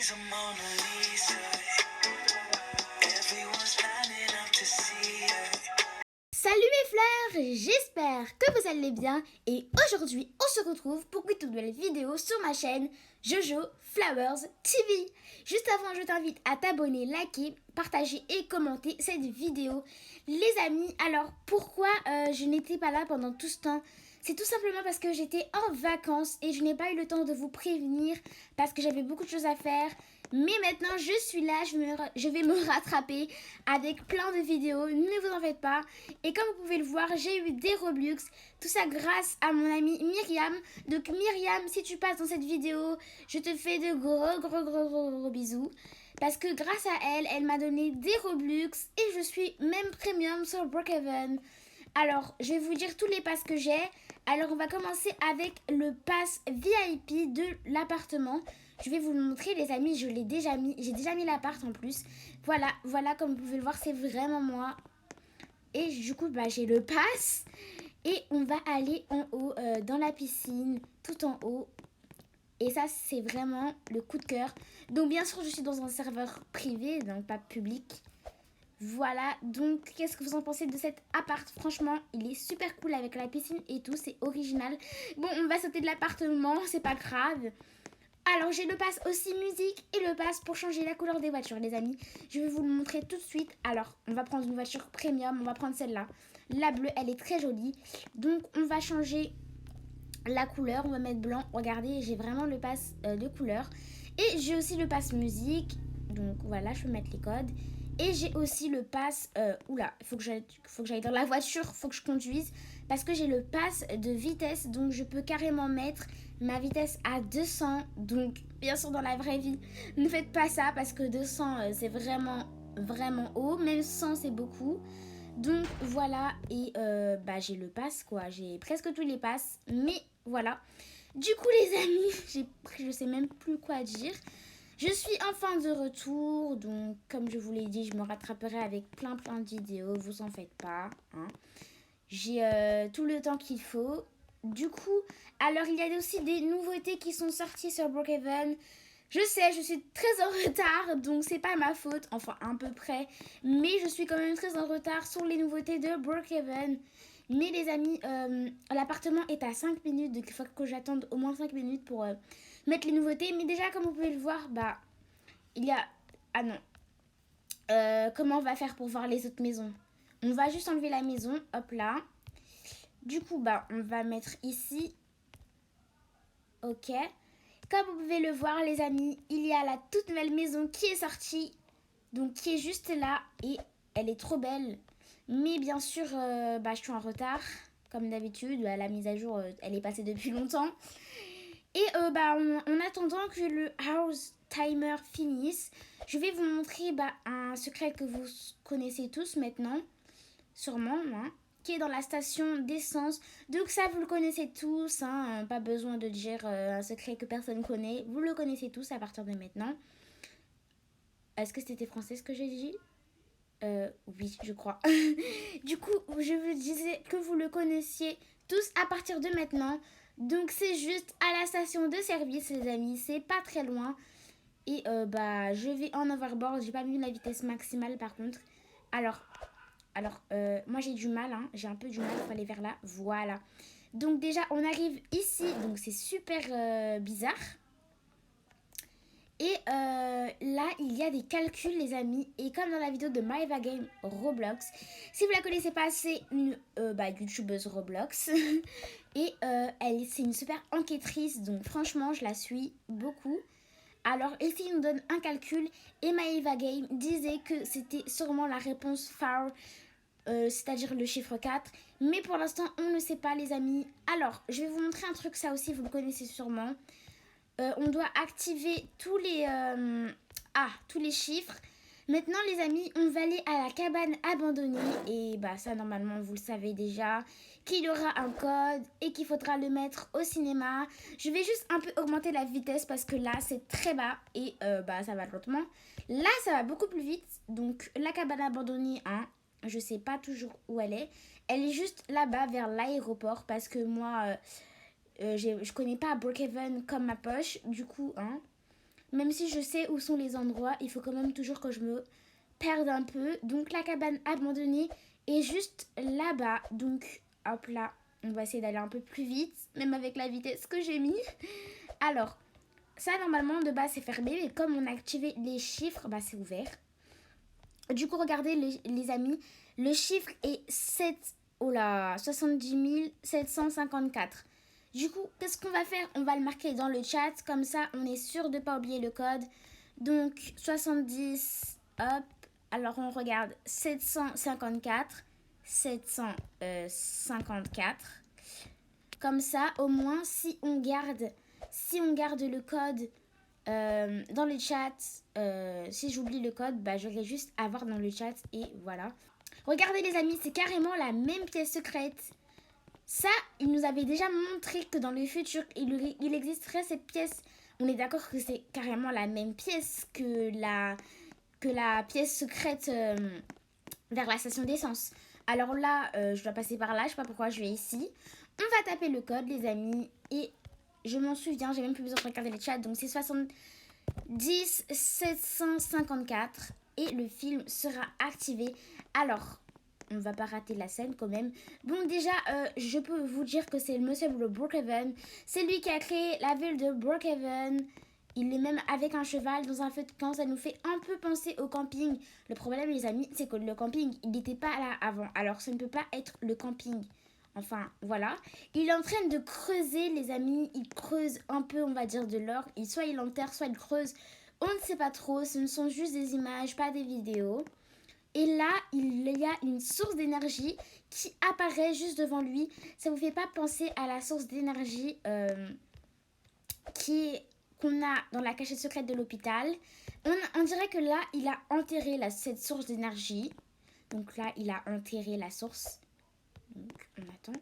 She's a Mona Lisa. Everyone's lining up to see her. Salut mes fleurs, j'espère que vous allez bien et aujourd'hui on se retrouve pour une toute nouvelle vidéo sur ma chaîne Jojo Flowers TV. Juste avant, je t'invite à t'abonner, liker, partager et commenter cette vidéo. Les amis, alors pourquoi je n'étais pas là pendant tout ce temps? C'est tout simplement parce que j'étais en vacances et je n'ai pas eu le temps de vous prévenir parce que j'avais beaucoup de choses à faire. Mais maintenant je suis là, je vais me rattraper avec plein de vidéos, ne vous en faites pas. Et comme vous pouvez le voir, j'ai eu des Robux, tout ça grâce à mon amie Myriam. Donc Myriam, si tu passes dans cette vidéo, je te fais de gros bisous. Parce que grâce à elle, elle m'a donné des Robux et je suis même premium sur Brookhaven. Alors, je vais vous dire tous les passes que j'ai. Alors, on va commencer avec le pass VIP de l'appartement. Je vais vous le montrer, les amis. Je l'ai déjà mis. J'ai déjà mis l'appart en plus. Voilà, comme vous pouvez le voir, c'est vraiment moi. Et du coup, j'ai le pass. Et on va aller en haut, dans la piscine, tout en haut. Et ça, c'est vraiment le coup de cœur. Donc, bien sûr, je suis dans un serveur privé, donc pas public. Voilà, donc qu'est-ce que vous en pensez de cet appart? Franchement, il est super cool avec la piscine et tout, c'est original. Bon, on va sauter de l'appartement, c'est pas grave. Alors, j'ai le pass aussi musique et le pass pour changer la couleur des voitures, les amis. Je vais vous le montrer tout de suite. Alors, on va prendre une voiture premium, on va prendre celle-là. La bleue, elle est très jolie. Donc, on va changer la couleur, on va mettre blanc. Regardez, j'ai vraiment le pass de couleur. Et j'ai aussi le pass musique. Donc, voilà, je peux mettre les codes. Et j'ai aussi le pass... oula, il faut que j'aille dans la voiture, il faut que je conduise. Parce que j'ai le pass de vitesse, donc je peux carrément mettre ma vitesse à 200. Donc, bien sûr, dans la vraie vie, ne faites pas ça parce que 200, c'est vraiment haut. Même 100, c'est beaucoup. Donc, voilà. Et j'ai le pass, quoi. J'ai presque tous les passes. Mais voilà. Du coup, les amis, je sais même plus quoi dire. Je suis enfin de retour, donc comme je vous l'ai dit, je me rattraperai avec plein de vidéos, vous en faites pas. Hein. J'ai tout le temps qu'il faut. Du coup, alors il y a aussi des nouveautés qui sont sorties sur Brookhaven. Je sais, je suis très en retard, donc c'est pas ma faute, enfin à peu près. Mais je suis quand même très en retard sur les nouveautés de Brookhaven. Mais les amis, l'appartement est à 5 minutes, donc il faut que j'attende au moins 5 minutes pour mettre les nouveautés. Mais déjà, comme vous pouvez le voir, il y a... Ah non. Comment on va faire pour voir les autres maisons? On va juste enlever la maison, hop là. Du coup, on va mettre ici. Ok. Comme vous pouvez le voir, les amis, il y a la toute nouvelle maison qui est sortie. Donc, qui est juste là. Et elle est trop belle. Mais bien sûr, je suis en retard. Comme d'habitude, la mise à jour, elle est passée depuis longtemps. Et en attendant que le house timer finisse, je vais vous montrer un secret que vous connaissez tous maintenant, sûrement, hein, qui est dans la station d'essence. Donc ça, vous le connaissez tous, hein, pas besoin de dire un secret que personne connaît. Vous le connaissez tous à partir de maintenant. Est-ce que c'était français ce que j'ai dit? Oui, je crois. Du coup, je vous disais que vous le connaissiez tous à partir de maintenant. Donc c'est juste à la station de service, les amis. C'est pas très loin. Et je vais en overboard. J'ai pas mis la vitesse maximale par contre. Alors moi j'ai du mal, hein. J'ai un peu du mal pour aller vers là. Voilà. Donc déjà, on arrive ici. Donc c'est super bizarre. Et là, il y a des calculs, les amis. Et comme dans la vidéo de Maeva Game Roblox, si vous la connaissez pas, c'est une youtubeuse Roblox. Et c'est une super enquêtrice. Donc franchement, je la suis beaucoup. Alors ici, il nous donne un calcul. Et Maeva Game disait que c'était sûrement la réponse FAR, c'est-à-dire le chiffre 4. Mais pour l'instant, on ne sait pas, les amis. Alors, je vais vous montrer un truc, ça aussi, vous le connaissez sûrement. On doit activer tous les chiffres. Maintenant, les amis, on va aller à la cabane abandonnée. Et ça, normalement, vous le savez déjà, qu'il y aura un code et qu'il faudra le mettre au cinéma. Je vais juste un peu augmenter la vitesse parce que là, c'est très bas et ça va lentement. Là, ça va beaucoup plus vite. Donc, la cabane abandonnée, hein, je sais pas toujours où elle est. Elle est juste là-bas, vers l'aéroport, parce que moi... je connais pas Brookhaven comme ma poche, du coup, hein. Même si je sais où sont les endroits, il faut quand même toujours que je me perde un peu. Donc la cabane abandonnée est juste là-bas. Donc hop là, on va essayer d'aller un peu plus vite, même avec la vitesse que j'ai mis. Alors, ça normalement de base c'est fermé, mais comme on a activé les chiffres, bah c'est ouvert. Du coup, regardez les amis, le chiffre est 7, oh là, 70 754. Du coup, qu'est-ce qu'on va faire? On va le marquer dans le chat, comme ça on est sûr de ne pas oublier le code. Donc 70, hop, alors on regarde 754, 754. Comme ça, au moins, si on garde le code dans le chat, si j'oublie le code, bah, j'aurai juste à voir dans le chat et voilà. Regardez les amis, c'est carrément la même pièce secrète. Ça, il nous avait déjà montré que dans le futur, il existerait cette pièce. On est d'accord que c'est carrément la même pièce que la pièce secrète vers la station d'essence. Alors là, je dois passer par là, je sais pas pourquoi je vais ici. On va taper le code, les amis, et je m'en souviens, j'ai même plus besoin de regarder les chats, donc c'est 70 754 et le film sera activé. Alors, on va pas rater la scène quand même. Bon, déjà, je peux vous dire que c'est le monsieur de Brookhaven. C'est lui qui a créé la ville de Brookhaven. Il est même avec un cheval dans un feu de camp. Ça nous fait un peu penser au camping. Le problème, les amis, c'est que le camping, il n'était pas là avant. Alors, ça ne peut pas être le camping. Enfin, voilà. Il est en train de creuser, les amis. Il creuse un peu, on va dire, de l'or. Soit il enterre, soit il creuse. On ne sait pas trop. Ce ne sont juste des images, pas des vidéos. Et là, il y a une source d'énergie qui apparaît juste devant lui. Ça ne vous fait pas penser à la source d'énergie qu'on a dans la cachette secrète de l'hôpital. On dirait que là, il a enterré cette source d'énergie. Donc là, il a enterré la source. Donc, on attend.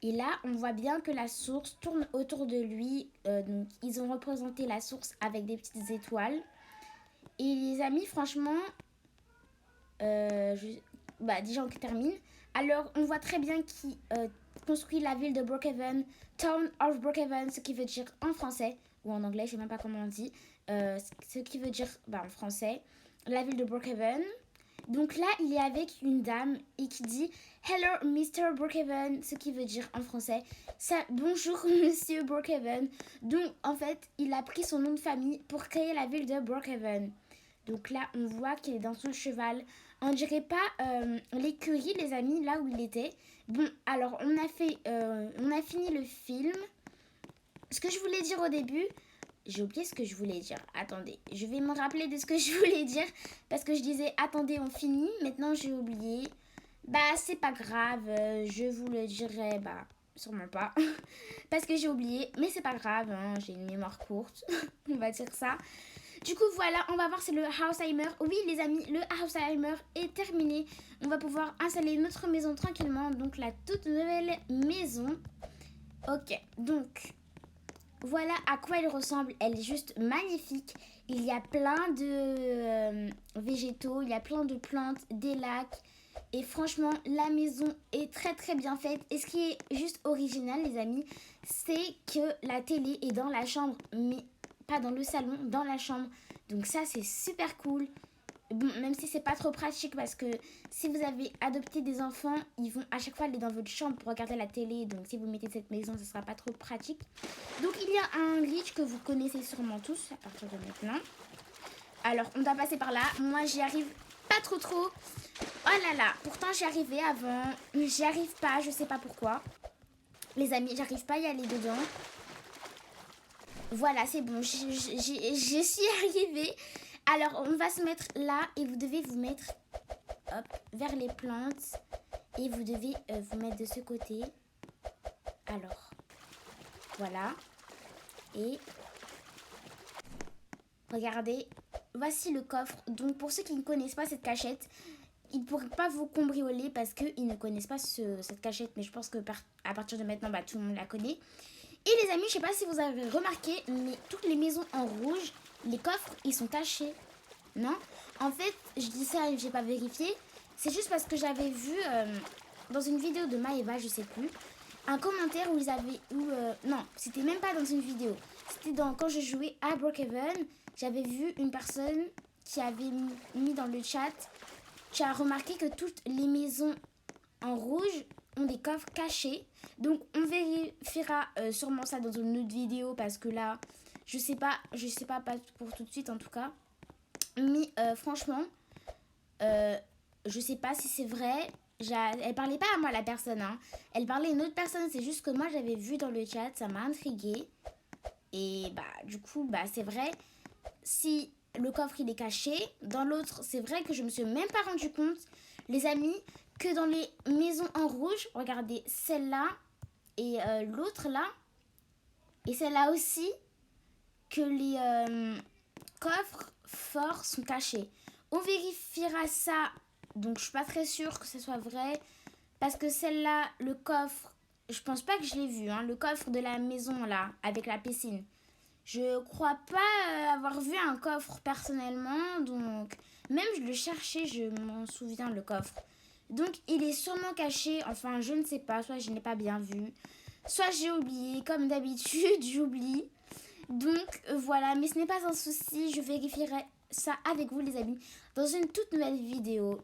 Et là, on voit bien que la source tourne autour de lui. Donc, ils ont représenté la source avec des petites étoiles. Et les amis, franchement, déjà on termine. Alors, on voit très bien qui construit la ville de Brookhaven, Town of Brookhaven, ce qui veut dire en français, ou en anglais, je sais même pas comment on dit, ce qui veut dire en français, la ville de Brookhaven. Donc là, il est avec une dame et qui dit Hello Mr. Brookhaven, ce qui veut dire en français ça, bonjour Monsieur Brookhaven. Donc en fait, il a pris son nom de famille pour créer la ville de Brookhaven. Donc là, on voit qu'il est dans son cheval. On dirait pas l'écurie, les amis, là où il était. Bon, alors on a fini le film. Ce que je voulais dire au début, j'ai oublié ce que je voulais dire. Attendez, je vais me rappeler de ce que je voulais dire. Parce que je disais, attendez, on finit. Maintenant, j'ai oublié. Bah, c'est pas grave. Je vous le dirai, sûrement pas. Parce que j'ai oublié. Mais c'est pas grave, hein, j'ai une mémoire courte. On va dire ça. Du coup, voilà, on va voir, c'est le Alzheimer. Oui, les amis, le Alzheimer est terminé. On va pouvoir installer notre maison tranquillement. Donc, la toute nouvelle maison. Ok, donc... Voilà à quoi elle ressemble. Elle est juste magnifique. Il y a plein de végétaux, il y a plein de plantes, des lacs. Et franchement, la maison est très très bien faite. Et ce qui est juste original, les amis, c'est que la télé est dans la chambre, mais pas dans le salon, dans la chambre. Donc ça, c'est super cool. Bon, même si c'est pas trop pratique parce que si vous avez adopté des enfants, ils vont à chaque fois aller dans votre chambre pour regarder la télé. Donc si vous mettez cette maison, ce sera pas trop pratique. Donc il y a un glitch que vous connaissez sûrement tous à partir de maintenant. Alors on doit passer par là. Moi j'y arrive pas trop. Oh là là, pourtant j'y arrivais avant. Mais j'y arrive pas, je sais pas pourquoi. Les amis, j'arrive pas à y aller dedans. Voilà, c'est bon, j'y suis arrivée. Alors, on va se mettre là et vous devez vous mettre vers les plantes. Et vous devez vous mettre de ce côté. Alors, voilà. Et regardez, voici le coffre. Donc, pour ceux qui ne connaissent pas cette cachette, ils ne pourraient pas vous cambrioler parce qu'ils ne connaissent pas cette cachette. Mais je pense que à partir de maintenant, tout le monde la connaît. Et les amis, je sais pas si vous avez remarqué, mais toutes les maisons en rouge, les coffres, ils sont cachés. Non? En fait, je dis ça et j'ai pas vérifié. C'est juste parce que j'avais vu dans une vidéo de Maëva, je sais plus. un commentaire où ils avaient... non, c'était même pas dans une vidéo. C'était quand je jouais à Brookhaven. J'avais vu une personne qui avait mis dans le chat, qui a remarqué que toutes les maisons en rouge ont des coffres cachés. Donc on vérifiera sûrement ça dans une autre vidéo parce que là, je sais pas pas pour tout de suite en tout cas. Mais franchement, je sais pas si c'est vrai. Elle parlait pas à moi la personne, hein. Elle parlait à une autre personne. C'est juste que moi j'avais vu dans le chat, ça m'a intriguée. Et bah du coup, bah c'est vrai. Si le coffre il est caché, dans l'autre, c'est vrai que je me suis même pas rendu compte, les amis, que dans les maisons en rouge, regardez celle-là et l'autre là, et celle-là aussi, que les coffres forts sont cachés. On vérifiera ça, donc je suis pas très sûre que ce soit vrai, parce que celle-là, le coffre, je pense pas que je l'ai vu, hein, le coffre de la maison là, avec la piscine. Je crois pas avoir vu un coffre personnellement, donc même je le cherchais, je m'en souviens le coffre. Donc il est sûrement caché, enfin je ne sais pas, soit je n'ai pas bien vu, soit j'ai oublié, comme d'habitude j'oublie. Donc voilà, mais ce n'est pas un souci, je vérifierai ça avec vous les amis dans une toute nouvelle vidéo.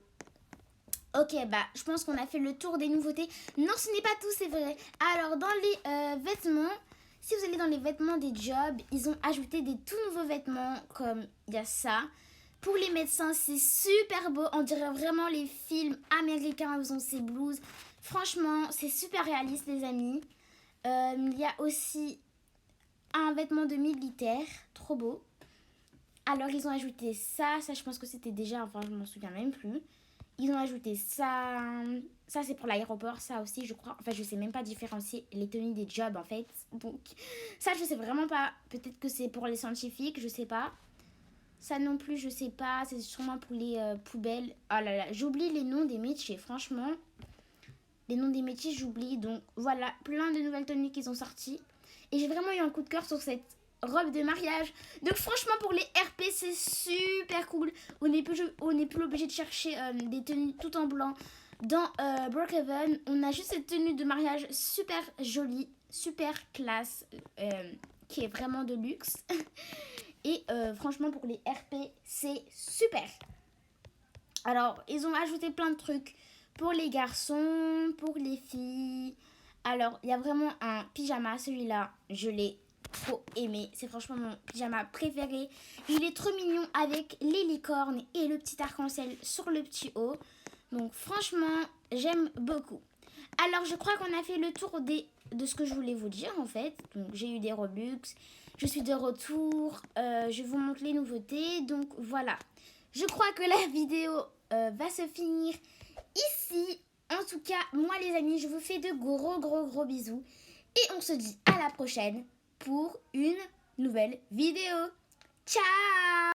Ok, bah je pense qu'on a fait le tour des nouveautés. Non, ce n'est pas tout, c'est vrai. Alors dans les vêtements, si vous allez dans les vêtements des jobs, ils ont ajouté des tout nouveaux vêtements comme il y a ça. Pour les médecins, c'est super beau. On dirait vraiment les films américains, ils ont ces blouses. Franchement, c'est super réaliste les amis. Il y a aussi un vêtement de militaire, trop beau. Alors ils ont ajouté ça je pense que c'était déjà, enfin je m'en souviens même plus. Ils ont ajouté ça c'est pour l'aéroport, ça aussi je crois. Enfin je sais même pas différencier les tenues des jobs en fait. Donc ça je sais vraiment pas. Peut-être que c'est pour les scientifiques, je sais pas. Ça non plus je sais pas, c'est sûrement pour les poubelles. Oh là là, j'oublie les noms des métiers, franchement. Les noms des métiers j'oublie. Donc voilà, plein de nouvelles tenues qu'ils ont sorties. Et j'ai vraiment eu un coup de cœur sur cette robe de mariage. Donc franchement pour les RP c'est super cool. On n'est plus obligé de chercher des tenues tout en blanc dans Brookhaven. On a juste cette tenue de mariage super jolie, super classe, qui est vraiment de luxe. Et franchement pour les RP c'est super. Alors ils ont ajouté plein de trucs pour les garçons, pour les filles. Alors il y a vraiment un pyjama, celui-là je l'ai trop aimé. C'est franchement mon pyjama préféré. Il est trop mignon avec les licornes et le petit arc-en-ciel sur le petit haut. Donc franchement, j'aime beaucoup. Alors je crois qu'on a fait le tour de ce que je voulais vous dire en fait. Donc j'ai eu des Robux. Je suis de retour. Je vous montre les nouveautés. Donc voilà. Je crois que la vidéo va se finir ici. En tout cas, moi les amis, je vous fais de gros bisous. Et on se dit à la prochaine pour une nouvelle vidéo. Ciao!